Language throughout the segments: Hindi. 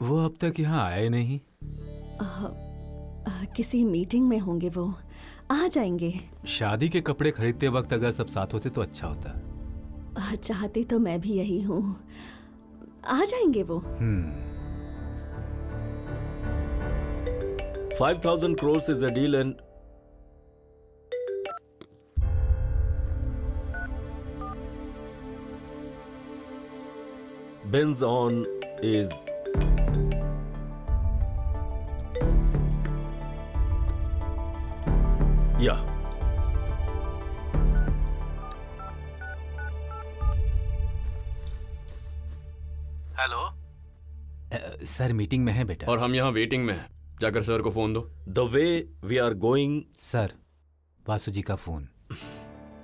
वो अब तक यहाँ आए नहीं। किसी मीटिंग में होंगे, वो आ जाएंगे। शादी के कपड़े खरीदते वक्त अगर सब साथ होते तो अच्छा होता। चाहती तो मैं भी यही हूँ। आ जाएंगे वो। 5,000 crores is a deal and Benz on is yeah. Hello sir, meeting में है बेटा। और हम यहाँ वेटिंग में हैं। जाकर सर को फोन दो। The way we are going. Sir, Vasu ji का phone.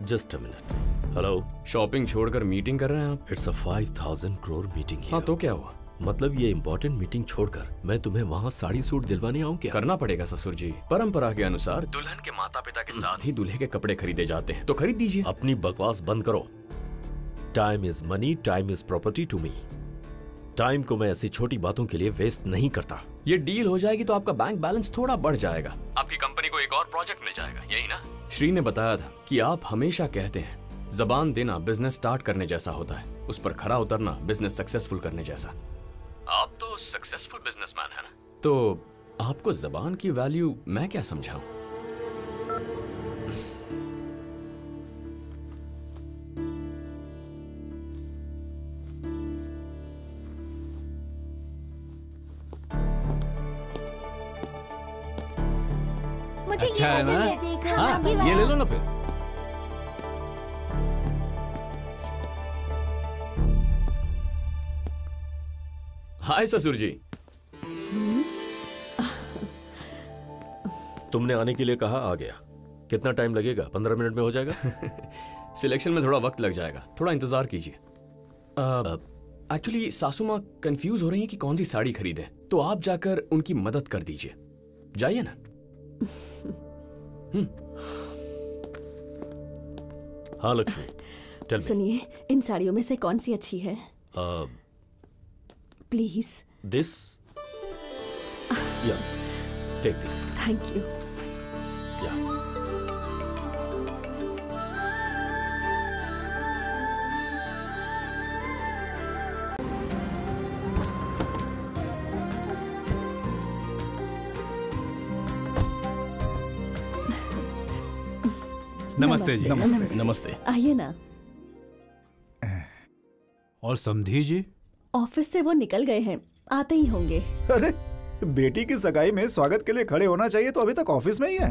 Just a minute. Hello. Shopping छोड़कर मीटिंग कर रहे हैं आप? It's a 5,000 crore meeting. हाँ तो क्या हुआ? मतलब ये इम्पोर्टेंट मीटिंग छोड़कर मैं तुम्हें वहाँ साड़ी सूट दिलवाने आऊँ क्या? करना पड़ेगा ससुर जी। परंपरा के अनुसार दुल्हन के माता पिता के साथ ही दूल्हे के कपड़े खरीदे जाते हैं, तो खरीद दीजिए। अपनी बकवास बंद करो। Time is money, time is property to me. Time को मैं ऐसी छोटी बातों के लिए वेस्ट नहीं करता। ये डील हो जाएगी तो आपका बैंक बैलेंस थोड़ा बढ़ जाएगा। आपकी कंपनी को एक और प्रोजेक्ट मिल जाएगा, यही ना? श्री ने बताया था कि आप हमेशा कहते हैं जबान देना बिजनेस स्टार्ट करने जैसा होता है, उस पर खरा उतरना बिजनेस सक्सेसफुल करने जैसा। आप तो सक्सेसफुल बिजनेसमैन है ना, तो आपको जबान की वैल्यू मैं क्या समझाऊं? मुझे अच्छा ये है ना? देखो, हाँ, अभी ये ले लो ना फिर। हाय ससुर जी। तुमने आने के लिए कहा, आ गया। कितना टाइम लगेगा? 15 मिनट में हो जाएगा? सिलेक्शन में थोड़ा वक्त लग जाएगा, थोड़ा इंतजार कीजिए। एक्चुअली सासू माँ कंफ्यूज हो रही हैं कि कौन सी साड़ी खरीदें, तो आप जाकर उनकी मदद कर दीजिए। जाइए ना। हाँ लक्ष्मी, टेल मी। सुनिए, इन साड़ियों में से कौन सी अच्छी है? प्लीज। दिस या टेक दिस। Thank you. या नमस्ते जी। नमस्ते। नमस्ते। आइए ना। और समधी जी? ऑफिस से वो निकल गए हैं, आते ही होंगे। अरे, बेटी की सगाई में स्वागत के लिए खड़े होना चाहिए, तो अभी तक ऑफिस में ही है।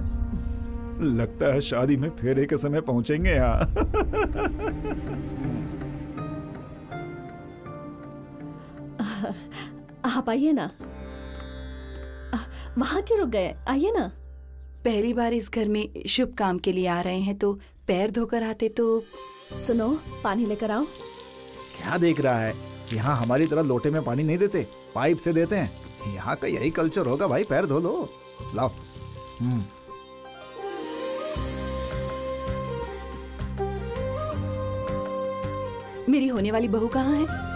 लगता है शादी में फेरे के समय पहुंचेंगे यहाँ। आप आइए ना। वहां क्यों रुक गए? आइए ना। पहली बार इस घर में शुभ काम के लिए आ रहे हैं, तो पैर धोकर आते तो। सुनो, पानी लेकर आओ। क्या देख रहा है? यहाँ हमारी तरह लोटे में पानी नहीं देते, पाइप से देते हैं। यहाँ का यही कल्चर होगा भाई। पैर धो लो, लाओ। मेरी होने वाली बहू कहाँ है?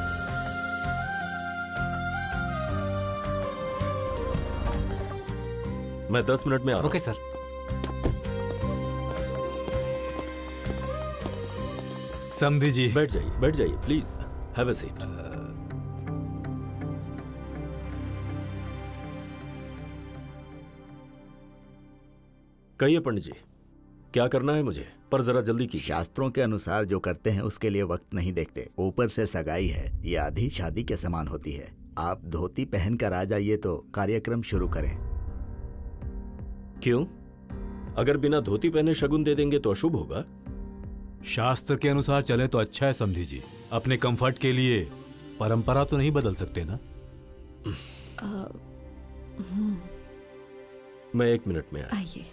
मैं 10 मिनट में आ रहा हूं। Okay sir. समधी जी, बैठ जाइए प्लीज। Have a seat. कहिए पंडित जी, क्या करना है मुझे? पर जरा जल्दी कीजिए। शास्त्रों के अनुसार जो करते हैं उसके लिए वक्त नहीं देखते। ऊपर से सगाई है, ये आधी शादी के समान होती है। आप धोती पहनकर आ जाइए तो कार्यक्रम शुरू करें। क्यों? अगर बिना धोती पहने शगुन दे देंगे तो अशुभ होगा? शास्त्र के अनुसार चले तो अच्छा है समधी जी। अपने कंफर्ट के लिए परंपरा तो नहीं बदल सकते ना। मैं 1 मिनट में आया। आइए।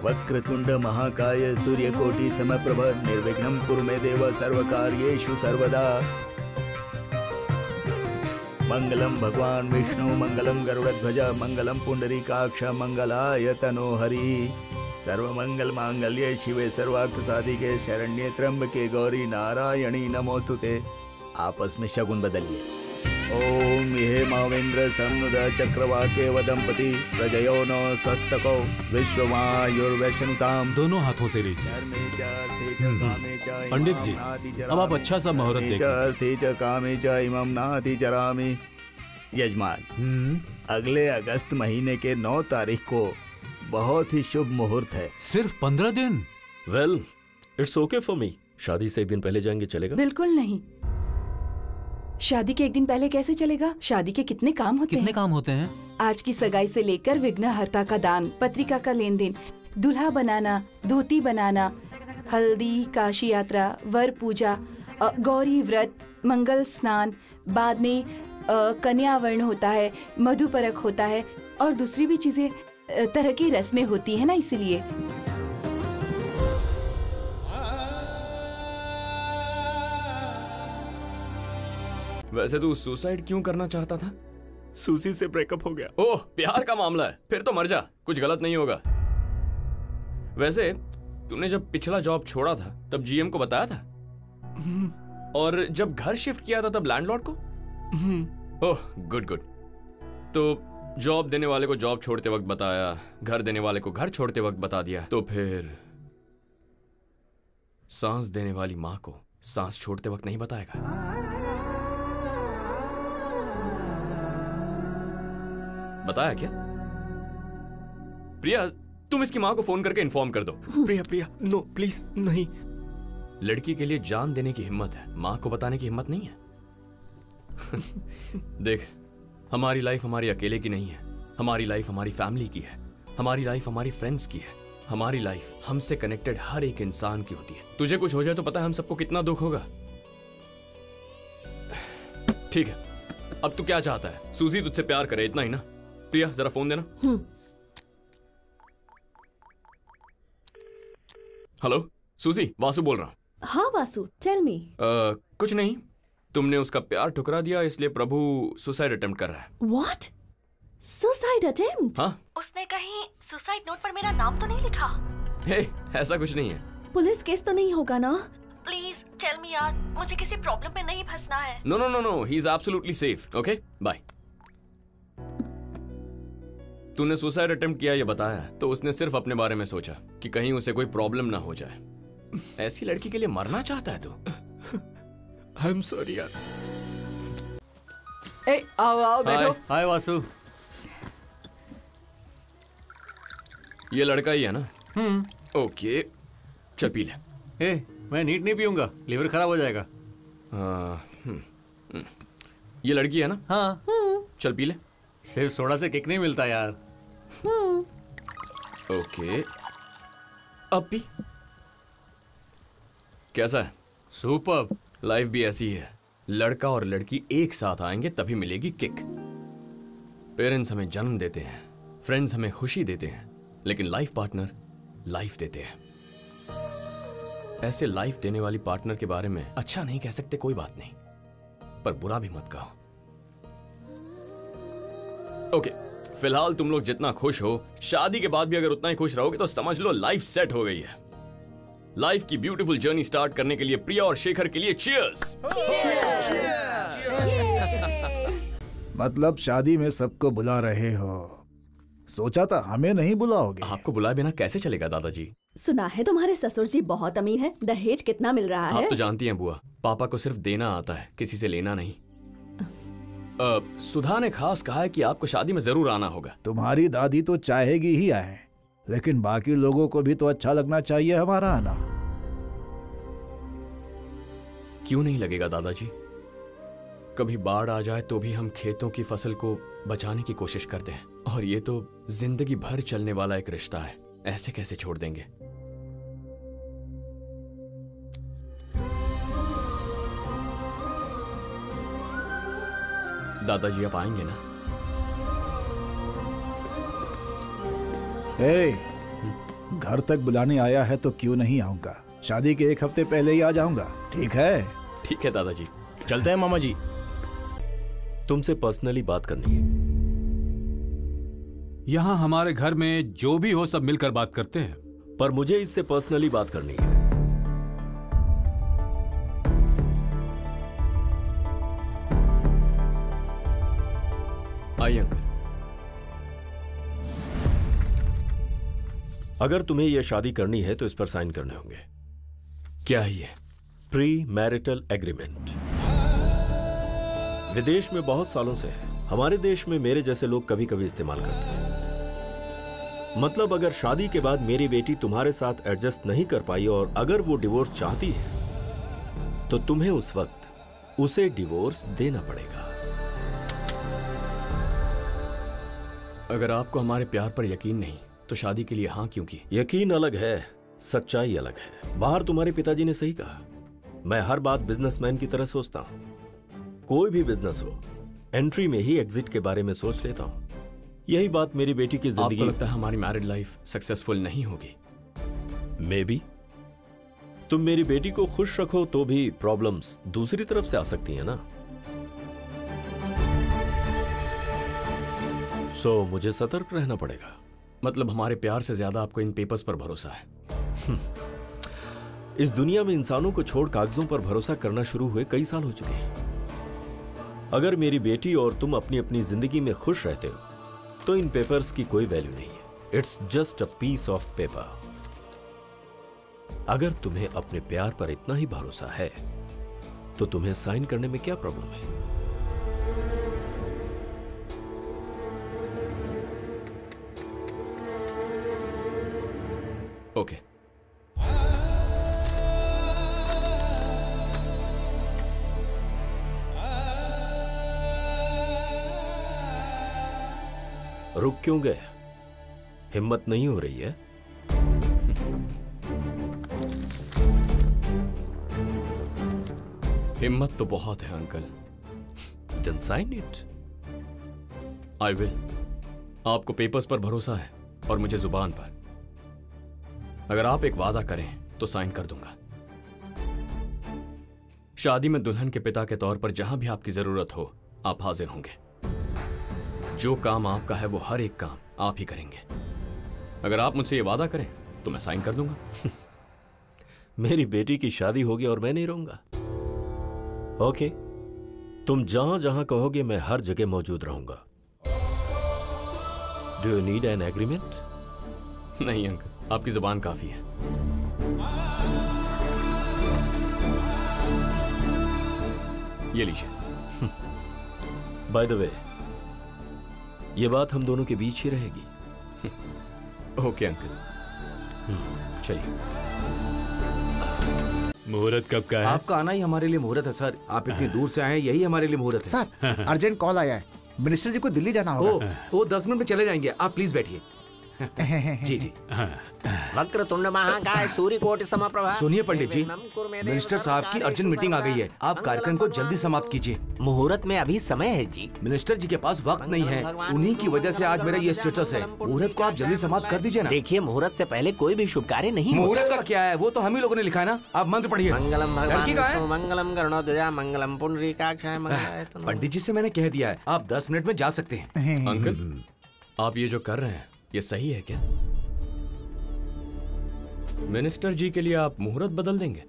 वक्रतुंड महाकाय सूर्यकोटि समप्रभ निर्विघ्नं कुरु मे देव सर्वकार्येषु सर्वदा। मंगलम भगवान विष्णु मंगलम गरुड़ध्वज मंगलम पुंडरीकाक्ष मंगलाय तनोहरि। सर्वमंगल मांगल्ये शिवे सर्वार्थ साधिके शरण्ये त्र्यंबके गौरी नारायणी नमोस्तुते। आपस में शगुन बदलिए। ओम हे मावेन्द्र सन्नुद चक्रवाके वदंपति प्रजयो नो स्वस्तको विश्वमायुर्वैष्णुताम। दोनों हाथों से लीजिए। पंडित जी, अब आप अच्छा सा मुहूर्त देखिए। कामे च इमं नाति चरामि। यजमान, अगले अगस्त महीने के 9 तारीख को बहुत ही शुभ मुहूर्त है। सिर्फ 15 दिन? Well, it's okay for me. शादी से एक दिन पहले जाएंगे, चलेगा? बिल्कुल नहीं। शादी के एक दिन पहले कैसे चलेगा? शादी के कितने काम होते हैं? कितने काम होते हैं? आज की सगाई से लेकर विघ्नहर्ता का दान, पत्रिका का लेन देन, दूल्हा बनाना, धोती बनाना, हल्दी, काशी यात्रा, वर पूजा, गौरी व्रत, मंगल स्नान, बाद में कन्यावर्ण होता है, मधुपरक होता है और दूसरी भी चीजें तरह की रस्में होती है ना, इसीलिए। वैसे तू सुसाइड क्यों करना चाहता था? सूजी से ब्रेकअप हो गया। ओह, प्यार का मामला है, फिर तो मर जा, कुछ गलत नहीं होगा। वैसे तूने जब पिछला जॉब छोड़ा था तब जीएम को बताया था? और जब घर शिफ्ट किया था तब लैंडलॉर्ड को? ओह, गुड गुड। तो जॉब देने वाले को जॉब छोड़ते वक्त बताया, घर देने वाले को घर छोड़ते वक्त बता दिया, तो फिर सांस देने वाली माँ को सांस छोड़ते वक्त नहीं बताएगा? बताया क्या? प्रिया, तुम इसकी माँ को फोन करके इन्फॉर्म कर दो। प्रिया, नो प्लीज नहीं। लड़की के लिए जान देने की हिम्मत है, माँ को बताने की हिम्मत नहीं है। देख, हमारी लाइफ हमारी अकेले की नहीं है, हमारी लाइफ हमारी फैमिली की है, हमारी लाइफ हमारी फ्रेंड्स की है, हमारी लाइफ हमसे कनेक्टेड हर एक इंसान की होती है। तुझे कुछ हो जाए तो पता है हम सबको कितना दुख होगा। ठीक है, अब तू क्या चाहता है? सूजी तुझसे प्यार करे, इतना ही ना? प्रिया, जरा फोन देना। हेलो सूजी, वासु बोल रहा हूं। हाँ वासु, टेल मी। कुछ नहीं, तुमने उसका प्यार ठुकरा दिया, इसलिए प्रभु सुसाइड अटेम्प्ट कर रहा है। व्हाट? Suicide attempt? हाँ? उसने कहीं सुसाइड नोट पर मेरा नाम तो नहीं लिखा? हे, ऐसा कुछ नहीं है। पुलिस केस तो नहीं होगा ना? प्लीज टेल मी यार, मुझे किसी प्रॉब्लम में नहीं फंसना है। No no no no, he is absolutely safe. Okay, bye. तूने सुसाइड अटेम्प्ट किया ये बताया तो उसने सिर्फ अपने बारे में सोचा कि कहीं उसे कोई प्रॉब्लम ना हो जाए। ऐसी लड़की के लिए मरना चाहता है तू? आई एम सॉरी यार। आओ बैठो। हाय वासु। ये लड़का ही है ना? ओके, चल पी ले। मैं नीट नहीं पीऊंगा, लिवर खराब हो जाएगा। ये लड़की है ना? हाँ। चल पी ले। सिर्फ सोडा से किक नहीं मिलता यार। ओके, अब पी। कैसा है? सुपर्ब। लाइफ भी ऐसी है, लड़का और लड़की एक साथ आएंगे तभी मिलेगी किक। पेरेंट्स हमें जन्म देते हैं, फ्रेंड्स हमें खुशी देते हैं, लेकिन लाइफ पार्टनर लाइफ देते हैं। ऐसे लाइफ देने वाली पार्टनर के बारे में अच्छा नहीं कह सकते, कोई बात नहीं, पर बुरा भी मत कहो। ओके, फिलहाल तुम लोग जितना खुश हो, शादी के बाद भी अगर उतना ही खुश रहोगे तो समझ लो लाइफ सेट हो गई है। लाइफ की ब्यूटीफुल जर्नी स्टार्ट करने के लिए प्रिया और शेखर के लिए चीयर्स। मतलब शादी में सबको बुला रहे हो? सोचा था हमें नहीं बुलाओगे। आपको बुलाए बिना कैसे चलेगा दादाजी? सुना है तुम्हारे ससुर जी बहुत अमीर है, दहेज कितना मिल रहा है? आप तो जानती हैं बुआ, पापा को सिर्फ देना आता है, किसी से लेना नहीं। सुधा ने खास कहा है कि आपको शादी में जरूर आना होगा। तुम्हारी दादी तो चाहेगी ही आए, लेकिन बाकी लोगों को भी तो अच्छा लगना चाहिए हमारा आना। क्यों नहीं लगेगा दादाजी? कभी बाढ़ आ जाए तो भी हम खेतों की फसल को बचाने की कोशिश करते हैं, और ये तो जिंदगी भर चलने वाला एक रिश्ता है, ऐसे कैसे छोड़ देंगे? दादाजी आप आएंगे ना? घर तक बुलाने आया है तो क्यों नहीं आऊंगा। शादी के 1 हफ्ते पहले ही आ जाऊंगा, ठीक है? ठीक है दादाजी। चलते हैं मामा जी। तुमसे पर्सनली बात करनी है। यहाँ हमारे घर में जो भी हो सब मिलकर बात करते हैं। पर मुझे इससे पर्सनली बात करनी है। आइए अंकल। अगर तुम्हें यह शादी करनी है तो इस पर साइन करने होंगे। क्या है ये? Pre marital agreement. विदेश में बहुत सालों से है, हमारे देश में मेरे जैसे लोग कभी कभी इस्तेमाल करते हैं। मतलब अगर शादी के बाद मेरी बेटी तुम्हारे साथ एडजस्ट नहीं कर पाई और अगर वो डिवोर्स चाहती है तो तुम्हें उस वक्त उसे डिवोर्स देना पड़ेगा। अगर आपको हमारे प्यार पर यकीन नहीं तो शादी के लिए हाँ क्यों की? यकीन अलग है, सच्चाई अलग है। बाहर तुम्हारे पिताजी ने सही कहा, मैं हर बात बिजनेसमैन की तरह सोचता हूं। कोई भी बिजनेस हो, एंट्री में ही एग्जिट के बारे में सोच लेता हूं। यही बात मेरी बेटी की जिंदगी। आपको लगता है हमारी मैरिड लाइफ सक्सेसफुल नहीं होगी? May be. तुम मेरी बेटी को खुश रखो तो भी प्रॉब्लम्स दूसरी तरफ से आ सकती है ना। सो मुझे सतर्क रहना पड़ेगा। मतलब हमारे प्यार से ज्यादा आपको इन पेपर्स पर भरोसा है? इस दुनिया में इंसानों को छोड़ कागजों पर भरोसा करना शुरू हुए कई साल हो चुके हैं। अगर मेरी बेटी और तुम अपनी अपनी जिंदगी में खुश रहते हो तो इन पेपर्स की कोई वैल्यू नहीं है। It's just a piece of paper. अगर तुम्हें अपने प्यार पर इतना ही भरोसा है तो तुम्हें साइन करने में क्या प्रॉब्लम है? ओके। रुक क्यों गए? हिम्मत नहीं हो रही है? हिम्मत तो बहुत है uncle. Then sign it. I will. आपको पेपर्स पर भरोसा है और मुझे जुबान पर। अगर आप एक वादा करें तो साइन कर दूंगा। शादी में दुल्हन के पिता के तौर पर जहां भी आपकी जरूरत हो आप हाजिर होंगे। जो काम आपका है वो हर एक काम आप ही करेंगे। अगर आप मुझसे ये वादा करें तो मैं साइन कर दूंगा। मेरी बेटी की शादी होगी और मैं नहीं रहूंगा। ओके, तुम जहां जहां कहोगे मैं हर जगह मौजूद रहूंगा। Do you need an agreement? नहीं अंकल, आपकी जुबान काफी है। ये लीजिए। बाय द वे, ये बात हम दोनों के बीच ही रहेगी। ओके अंकल, चलिए। मुहूर्त कब का है? आपका आना ही हमारे लिए मुहूर्त है सर। आप इतनी दूर से आए हैं, यही हमारे लिए मुहूर्त है। सर, अर्जेंट कॉल आया है। मिनिस्टर जी को दिल्ली जाना होगा। वो 10 मिनट में चले जाएंगे। आप प्लीज बैठिए। जी जी। वक्रतुंड महाकाय सूर्यकोटि समप्रभा। सुनिए पंडित जी, मिनिस्टर साहब की अर्जेंट मीटिंग आ गई है। आप कार्यक्रम को जल्दी समाप्त कीजिए। मुहूर्त में अभी समय है जी। मिनिस्टर जी के पास वक्त नहीं है, उन्हीं की वजह से आज मेरा ये स्टेटस है। मुहूर्त को आप जल्दी समाप्त कर दीजिए ना। देखिए, मुहूर्त से पहले कोई भी शुभ कार्य नहीं। मुहूर्त का क्या है, वो तो हम ही लोगों ने लिखा है ना। आप मंत्र पढ़िए। मंगलम लड़की का है? मंगलम गरुड़ध्वजा मंगलम पुंडरीकाक्षाय मंगलाय तनोहरि। पंडित जी से मैंने कह दिया है, आप 10 मिनट में जा सकते हैं। अंकल, आप ये जो कर रहे हैं ये सही है क्या? मिनिस्टर जी के लिए आप मुहूर्त बदल देंगे?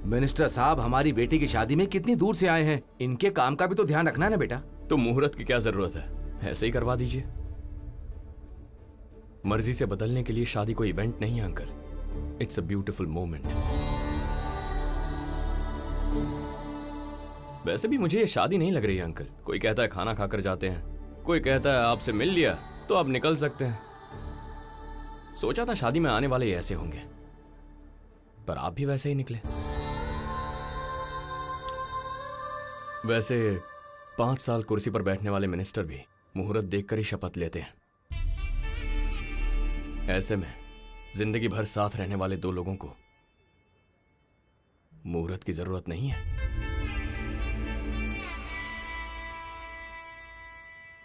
मिनिस्टर साहब हमारी बेटी की शादी में कितनी दूर से आए हैं, इनके काम का भी तो ध्यान रखना है ना बेटा। तो मुहूर्त की क्या जरूरत है, ऐसे ही करवा दीजिए। मर्जी से बदलने के लिए शादी कोई इवेंट नहीं है uncle, it's a beautiful moment. वैसे भी मुझे ये शादी नहीं लग रही है अंकल। कोई कहता है खाना खाकर जाते हैं, कोई कहता है आपसे मिल लिया तो आप निकल सकते हैं। सोचा था शादी में आने वाले ऐसे होंगे, पर आप भी वैसे ही निकले। वैसे 5 साल कुर्सी पर बैठने वाले मिनिस्टर भी मुहूर्त देखकर ही शपथ लेते हैं। ऐसे में जिंदगी भर साथ रहने वाले दो लोगों को मुहूर्त की जरूरत नहीं है।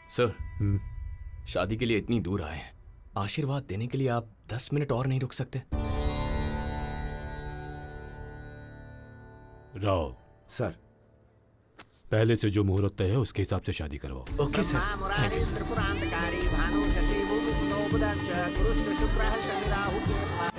सर, शादी के लिए इतनी दूर आए हैं, आशीर्वाद देने के लिए आप 10 मिनट और नहीं रुक सकते? राव सर, पहले से जो मुहूर्त तय है उसके हिसाब से शादी करवाओ। Okay sir, thank you sir. त्रिपुरांतकारी भानु शशि भूमि सुनो बुधश्च गुरुश्च शुक्रः शनि राहु केतुः।